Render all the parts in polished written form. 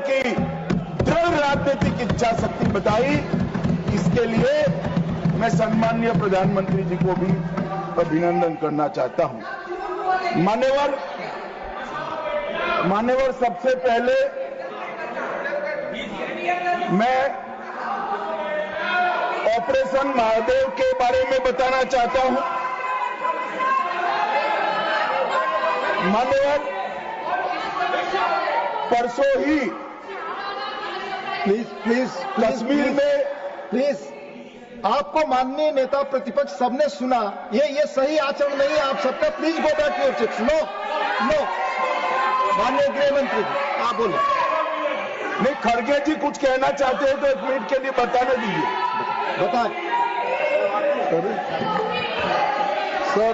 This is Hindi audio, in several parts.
की दृढ़ राजनीतिक इच्छा शक्ति बताई। इसके लिए मैं सम्माननीय प्रधानमंत्री जी को भी अभिनंदन करना चाहता हूं। मान्यवर, सबसे पहले मैं ऑपरेशन महादेव के बारे में बताना चाहता हूं। मान्यवर, परसों ही प्लीज कश्मीर में आपको माननीय नेता प्रतिपक्ष सबने सुना। ये सही आचरण नहीं है आप सबका। Please go back to your seats. No माननीय गृह मंत्री जी आप बोले। नहीं, खड़गे जी कुछ कहना चाहते हैं तो 1 मिनट के लिए बताने दीजिए। बताएं सर।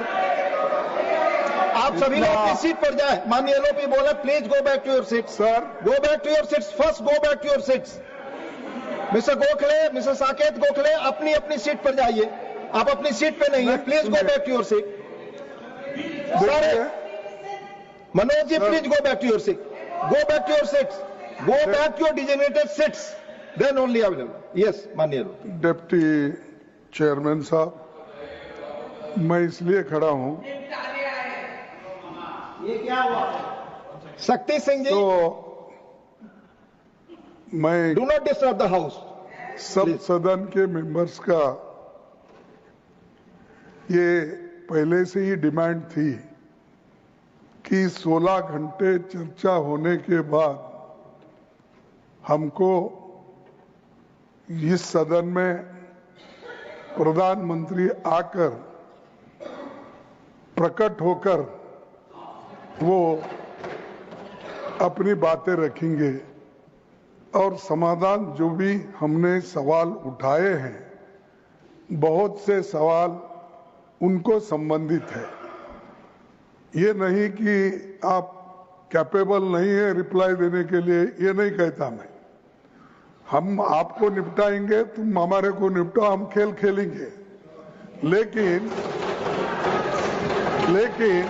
आप सभी लोग अपनी सीट पर जाएं। माननीय एलओपी बोले please go back to your seats. Sir, go back to your seats. First go back to your seats. Mister Gokhale, mister Saket Gokhale, अपनी अपनी सीट पर जाइए। आप अपनी सीट पे नहीं है। Please go back to your seat. Manoj ji please go back to your seat. Go back to your seats. Go back to your designated seats. Then only available. Yes माननीय डिप्टी चेयरमैन साहब, मैं इसलिए खड़ा हूं ये क्या हुआ? शक्ति सिंह जी, तो मैं do not disturb the house. सब सदन के मेंबर्स का ये पहले से ही डिमांड थी कि 16 घंटे चर्चा होने के बाद हमको इस सदन में प्रधानमंत्री आकर प्रकट होकर वो अपनी बातें रखेंगे और समाधान जो भी हमने सवाल उठाए हैं, बहुत से सवाल उनको संबंधित है। ये नहीं कि आप कैपेबल नहीं है रिप्लाई देने के लिए, ये नहीं कहता मैं। हम आपको निपटाएंगे, तुम हमारे को निपटाओ, हम खेल खेलेंगे। लेकिन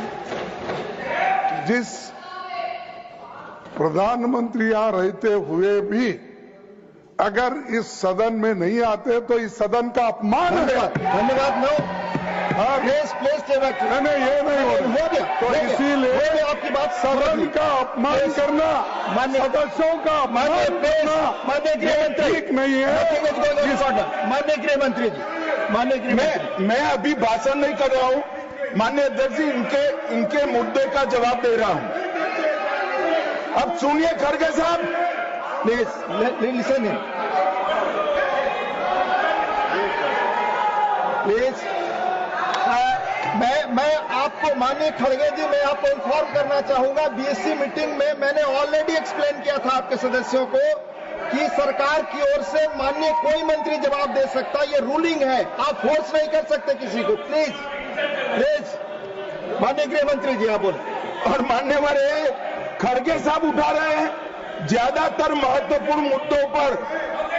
जिस प्रधानमंत्री यहां रहते हुए भी अगर इस सदन में नहीं आते तो इस सदन का अपमान है। धन्यवाद। नो प्लीज नहीं, ये नहीं हो गया। तो इसीलिए आपकी बात सदन का अपमान करना, सदस्यों का अपमान करना ठीक नहीं है। माननीय गृह मंत्री जी, मैं अभी भाषण नहीं कर रहा हूं। माननीय अध्यक्ष जी, इनके मुद्दे का जवाब दे रहा हूं। अब सुनिए खड़गे साहब, प्लीज लिसन इन प्लीज। मैं आपको माननीय खड़गे जी, मैं आपको इन्फॉर्म करना चाहूंगा, बीएससी मीटिंग में मैंने ऑलरेडी एक्सप्लेन किया था आपके सदस्यों को कि सरकार की ओर से माननीय कोई मंत्री जवाब दे सकता, ये रूलिंग है, आप फोर्स नहीं कर सकते किसी को। प्लीज माननीय गृह मंत्री जी आप बोले। और मान्यवर खड़गे साहब उठा रहे हैं, ज्यादातर महत्वपूर्ण मुद्दों पर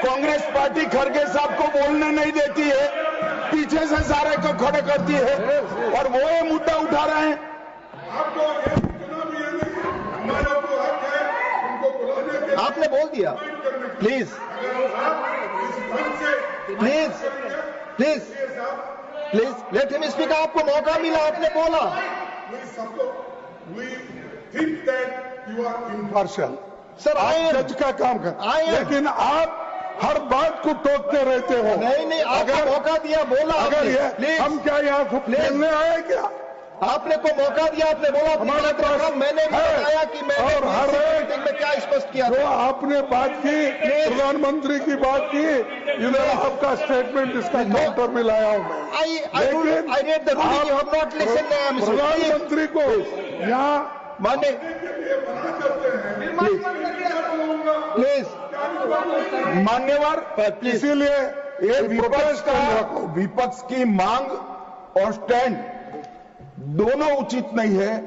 कांग्रेस पार्टी खड़गे साहब को बोलने नहीं देती है, पीछे से सारे को खड़े करती है और वो ये मुद्दा उठा रहे हैं। आपने बोल दिया। Please let him speak. आपको मौका मिला, आपने बोला। इम्पार्शियल सर आप जज का काम कर, लेकिन आप हर बात को टोकते रहते हो। नहीं, आपको मौका दिया, बोला। अगर ये हम क्या यहाँ खेलने आए क्या? आपने को मौका दिया, आपने बोला हमारे पास। मैंने भी बताया कि मैंने हर मीटिंग में क्या स्पष्ट किया जो आपने बात की, प्रधानमंत्री की बात की, इधर आपका स्टेटमेंट इसका काउंटर भी लाया हूं मैं। प्रधानमंत्री को यहाँ माने प्लीज मान्यवर, इसीलिए ये विपक्ष की मांग और स्टैंड दोनों उचित नहीं है,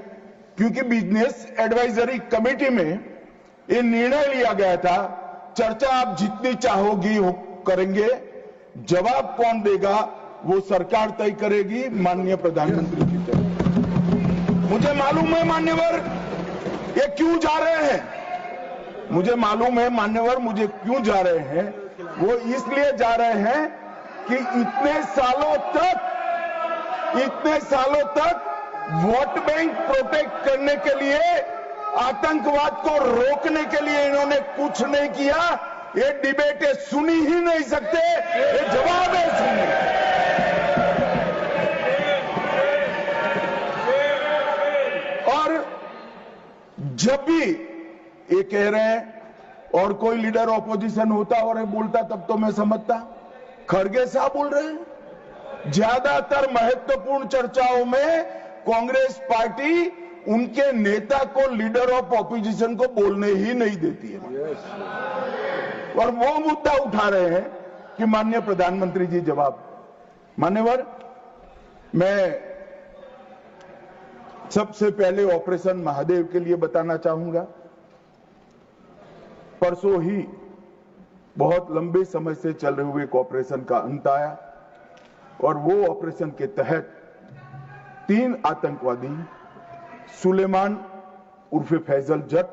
क्योंकि बिजनेस एडवाइजरी कमेटी में ये निर्णय लिया गया था, चर्चा आप जितनी चाहोगी करेंगे, जवाब कौन देगा वो सरकार तय करेगी, माननीय प्रधानमंत्री की तरफ। मुझे मालूम है मान्यवर ये क्यों जा रहे हैं, मुझे मालूम है मान्यवर मुझे क्यों जा रहे हैं। वो इसलिए जा रहे हैं कि इतने सालों तक वोट बैंक प्रोटेक्ट करने के लिए, आतंकवाद को रोकने के लिए इन्होंने कुछ नहीं किया। ये डिबेट सुनी ही नहीं सकते, ये जवाब है सुनने। और जब भी ये कह रहे हैं और कोई लीडर ऑपोजिशन होता और ये बोलता तब तो मैं समझता। खड़गे साहब बोल रहे हैं ज्यादातर महत्वपूर्ण चर्चाओं में कांग्रेस पार्टी उनके नेता को, लीडर ऑफ ऑपोजिशन को बोलने ही नहीं देती है। और वो मुद्दा उठा रहे हैं कि माननीय प्रधानमंत्री जी जवाब। मान्यवर, मैं सबसे पहले ऑपरेशन महादेव के लिए बताना चाहूंगा। परसों ही बहुत लंबे समय से चल रहे हुए एक ऑपरेशन का अंत आया और वो ऑपरेशन के तहत 3 आतंकवादी सुलेमान उर्फे फैजल जट,